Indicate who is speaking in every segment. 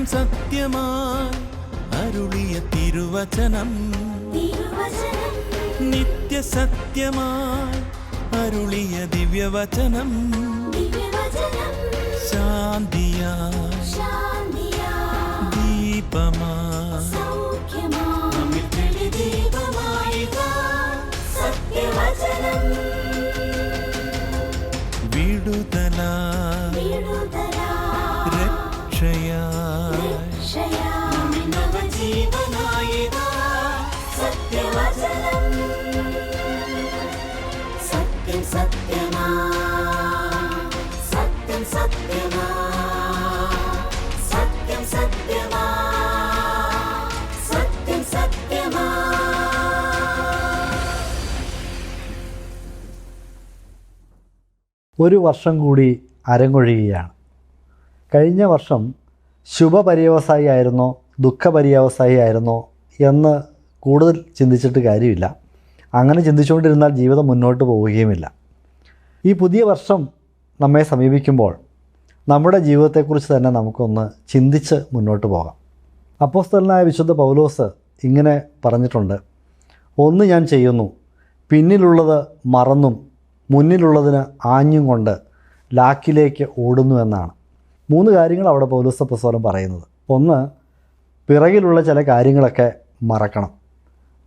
Speaker 1: സത്യം സത്യമായി അരുളിയ തിരുവചനം, നിത്യസത്യമായി അരുളിയ ദിവ്യവചനം, ശാന്തിയായി ദീപമായി വിടുതലായി രക്ഷയായി
Speaker 2: സത്യം സത്യമാ സത്യം സത്യമാ സത്യം സത്യമാ സത്യം സത്യമാ.
Speaker 3: ഒരു വർഷം കൂടി അരങ്ങൊഴിയുകയാണ്. കഴിഞ്ഞ വർഷം ശുഭപര്യവസായി ആയിരുന്നോ ദുഃഖപര്യവസായി ആയിരുന്നോ എന്ന് കൂടുതൽ ചിന്തിച്ചിട്ട് കാര്യമില്ല. അങ്ങനെ ചിന്തിച്ചുകൊണ്ടിരുന്നാൽ ജീവിതം മുന്നോട്ട് പോവുകയുമില്ല. ഈ പുതിയ വർഷം നമ്മെ സമീപിക്കുമ്പോൾ നമ്മുടെ ജീവിതത്തെക്കുറിച്ച് തന്നെ നമുക്കൊന്ന് ചിന്തിച്ച് മുന്നോട്ട് പോകാം. അപ്പോസ്തലനായ വിശുദ്ധ പൗലോസ് ഇങ്ങനെ പറഞ്ഞിട്ടുണ്ട്, ഒന്ന് ഞാൻ ചെയ്യുന്നു, പിന്നിലുള്ളത് മറന്നും മുന്നിലുള്ളതിന് ആഞ്ഞും കൊണ്ട് ലാക്കിലേക്ക് ഓടുന്നു എന്നാണ്. 3 കാര്യങ്ങൾ അവിടെ പൗലോസ് അപ്പോസ്തലൻ പറയുന്നത്. ഒന്ന്, പിറകിലുള്ള ചില കാര്യങ്ങളൊക്കെ മറക്കണം.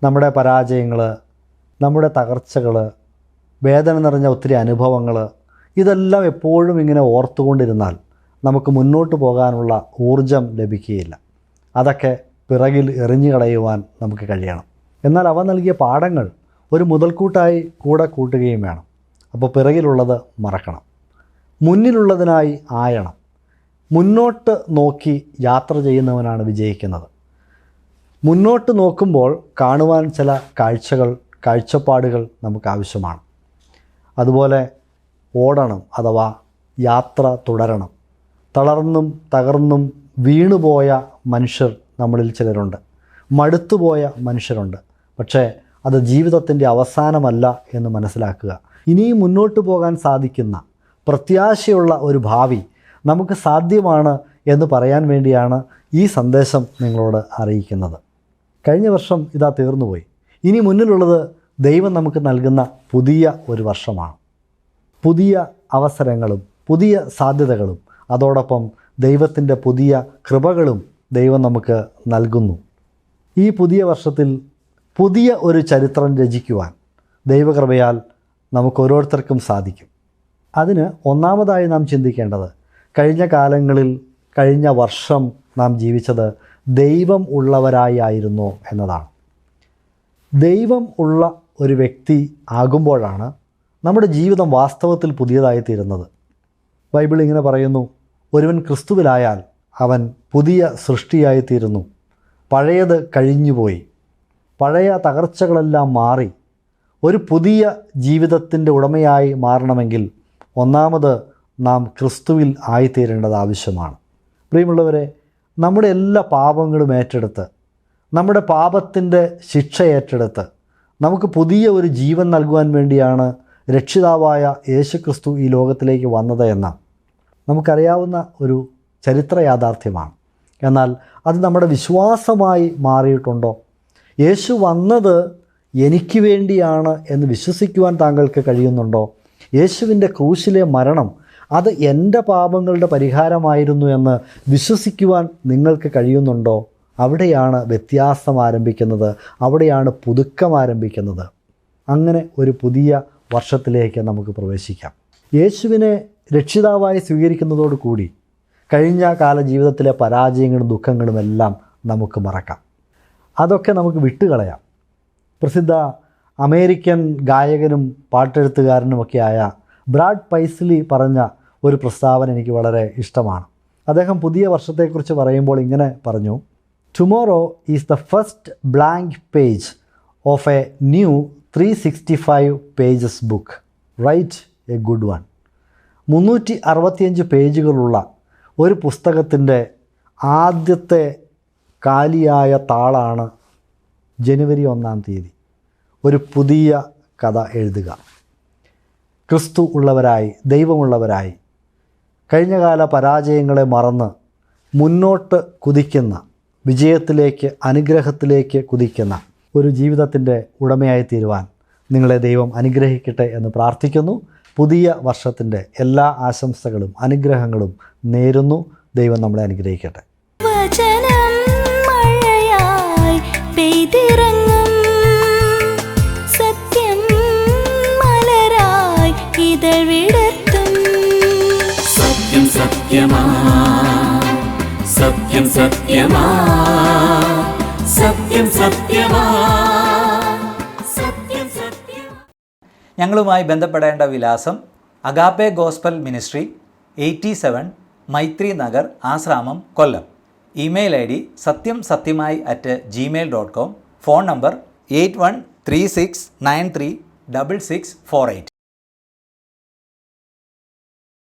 Speaker 3: നമ്മുടെ പരാജയങ്ങൾ, നമ്മുടെ തകർച്ചകൾ, വേദന നിറഞ്ഞ ഒത്തിരി അനുഭവങ്ങൾ, ഇതെല്ലാം എപ്പോഴും ഇങ്ങനെ ഓർത്തുകൊണ്ടിരുന്നാൽ നമുക്ക് മുന്നോട്ട് പോകാനുള്ള ഊർജം ലഭിക്കുകയില്ല. അതൊക്കെ പിറകിൽ എറിഞ്ഞു കളയുവാൻ നമുക്ക് കഴിയണം. എന്നാൽ അവ നൽകിയ പാഠങ്ങൾ ഒരു മുതൽക്കൂട്ടായി കൂടെ കൂട്ടുകയും വേണം. അപ്പോൾ പിറകിലുള്ളത് മറക്കണം, മുന്നിലുള്ളതിനായി ആയണം. മുന്നോട്ട് നോക്കി യാത്ര ചെയ്യുന്നവനാണ് വിജയിക്കുന്നത്. മുന്നോട്ട് നോക്കുമ്പോൾ കാണുവാൻ ചില കാഴ്ചപ്പാടുകൾ നമുക്ക് ആവശ്യമാണ്. അതുപോലെ ഓടണം, അഥവാ യാത്ര തുടരണം. തളർന്നും തകർന്നും വീണുപോയ മനുഷ്യർ നമ്മളിൽ ചിലരുണ്ട്, മടുത്തുപോയ മനുഷ്യരുണ്ട്. പക്ഷേ അത് ജീവിതത്തിൻ്റെ അവസാനമല്ല എന്ന് മനസ്സിലാക്കുക. ഇനിയും മുന്നോട്ട് പോകാൻ സാധിക്കുന്ന പ്രത്യാശയുള്ള ഒരു ഭാവി നമുക്ക് സാധ്യമാണ് എന്ന് പറയാൻ വേണ്ടിയാണ് ഈ സന്ദേശം നിങ്ങളോട് അറിയിക്കുന്നത്. കഴിഞ്ഞ വർഷം ഇതാ തീർന്നുപോയി. ഇനി മുന്നിലുള്ളത് ദൈവം നമുക്ക് നൽകുന്ന പുതിയ ഒരു വർഷമാണ്. പുതിയ അവസരങ്ങളും പുതിയ സാധ്യതകളും അതോടൊപ്പം ദൈവത്തിൻ്റെ പുതിയ കൃപകളും ദൈവം നമുക്ക് നൽകുന്നു. ഈ പുതിയ വർഷത്തിൽ പുതിയ ഒരു ചരിത്രം രചിക്കുവാൻ ദൈവകൃപയാൽ നമുക്ക് ഓരോരുത്തർക്കും സാധിക്കും. അതിന് ഒന്നാമതായി നാം ചിന്തിക്കേണ്ടത്, കഴിഞ്ഞ കാലങ്ങളിൽ കഴിഞ്ഞ വർഷം നാം ജീവിച്ചത് ദൈവം ഉള്ളവരായിരുന്നു എന്നതാണ്. ദൈവം ഉള്ള ഒരു വ്യക്തി ആകുമ്പോഴാണ് നമ്മുടെ ജീവിതം വാസ്തവത്തിൽ പുതിയതായി തീരുന്നത്. ബൈബിൾ ഇങ്ങനെ പറയുന്നു, ഒരുവൻ ക്രിസ്തുവിലായാൽ അവൻ പുതിയ സൃഷ്ടിയായിത്തീരുന്നു, പഴയത് കഴിഞ്ഞുപോയി, പഴയ തകർച്ചകളെല്ലാം മാറി. ഒരു പുതിയ ജീവിതത്തിൻ്റെ ഉടമയായി മാറണമെങ്കിൽ ഒന്നാമത് നാം ക്രിസ്തുവിൽ ആയിത്തീരേണ്ടത് ആവശ്യമാണ്. പ്രിയമുള്ളവരെ, നമ്മുടെ എല്ലാ പാപങ്ങളും ഏറ്റെടുത്ത്, നമ്മുടെ പാപത്തിൻ്റെ ശിക്ഷ ഏറ്റെടുത്ത് നമുക്ക് പുതിയ ഒരു ജീവൻ നൽകുവാൻ വേണ്ടിയാണ് രക്ഷിതാവായ യേശുക്രിസ്തു ഈ ലോകത്തിലേക്ക് വന്നത് എന്ന നമുക്കറിയാവുന്ന ഒരു ചരിത്ര യാഥാർത്ഥ്യമാണ്. എന്നാൽ അത് നമ്മുടെ വിശ്വാസമായി മാറിയിട്ടുണ്ടോ? യേശു വന്നത് എനിക്ക് വേണ്ടിയാണ് എന്ന് വിശ്വസിക്കുവാൻ താങ്കൾക്ക് കഴിയുന്നുണ്ടോ? യേശുവിൻ്റെ ക്രൂശിലെ മരണം അത് എൻ്റെ പാപങ്ങളുടെ പരിഹാരമായിരുന്നു എന്ന് വിശ്വസിക്കുവാൻ നിങ്ങൾക്ക് കഴിയുന്നുണ്ടോ? അവിടെയാണ് വ്യത്യാസം ആരംഭിക്കുന്നത്, അവിടെയാണ് പുതുക്കം ആരംഭിക്കുന്നത്. അങ്ങനെ ഒരു പുതിയ വർഷത്തിലേക്ക് നമുക്ക് പ്രവേശിക്കാം. യേശുവിനെ രക്ഷിതാവായി സ്വീകരിക്കുന്നതോടുകൂടി കഴിഞ്ഞ കാല ജീവിതത്തിലെ പരാജയങ്ങളും ദുഃഖങ്ങളും എല്ലാം നമുക്ക് മറക്കാം. അതൊക്കെ നമുക്ക് വിട്ടുകളയാം. പ്രസിദ്ധ അമേരിക്കൻ ഗായകനും പാട്ടെഴുത്തുകാരനുമൊക്കെയായ ബ്രാഡ് പൈസ്ലി പറഞ്ഞ ഒരു പ്രസ്താവന എനിക്ക് വളരെ ഇഷ്ടമാണ്. അദ്ദേഹം പുതിയ വർഷത്തെക്കുറിച്ച് പറയുമ്പോൾ ഇങ്ങനെ പറഞ്ഞു, tomorrow is the first blank page of A new 365 pages book. Write a good one. 365 പേജുകളുള്ള ഒരു പുസ്തകത്തിൻ്റെ ആദ്യത്തെ കാലിയായ താളാണ് ജനുവരി 1-ാം തീയതി ഒരു പുതിയ കഥ എഴുതുക. ക്രിസ്തു ഉള്ളവരായി, ദൈവമുള്ളവരായി, കഴിഞ്ഞകാല പരാജയങ്ങളെ മറന്ന് മുന്നോട്ട് കുതിക്കുന്ന, വിജയത്തിലേക്ക്, അനുഗ്രഹത്തിലേക്ക് കുതിക്കുന്ന ഒരു ജീവിതത്തിൻ്റെ ഉടമയായി തീരുവാൻ നിങ്ങളെ ദൈവം അനുഗ്രഹിക്കട്ടെ എന്ന് പ്രാർത്ഥിക്കുന്നു. പുതിയ വർഷത്തിൻ്റെ എല്ലാ ആശംസകളും അനുഗ്രഹങ്ങളും നേരുന്നു. ദൈവം നമ്മളെ അനുഗ്രഹിക്കട്ടെ.
Speaker 4: വചനം മഴയായി പെയ്തിറങ്ങും, സത്യം മലരായി ഇതൾ വിടർത്തും.
Speaker 2: സത്യം സത്യമാ, സത്യം സത്യമാ, സത്യം സത്യമാ, സത്യം സത്യമാ.
Speaker 5: ഞങ്ങളുമായി ബന്ധപ്പെടേണ്ട വിലാസം agape gospel ministry, 87 Maitri Nagar, Ashramam, Kollam. Email ID satyamsatyamai@gmail.com. Phone number 8136936648.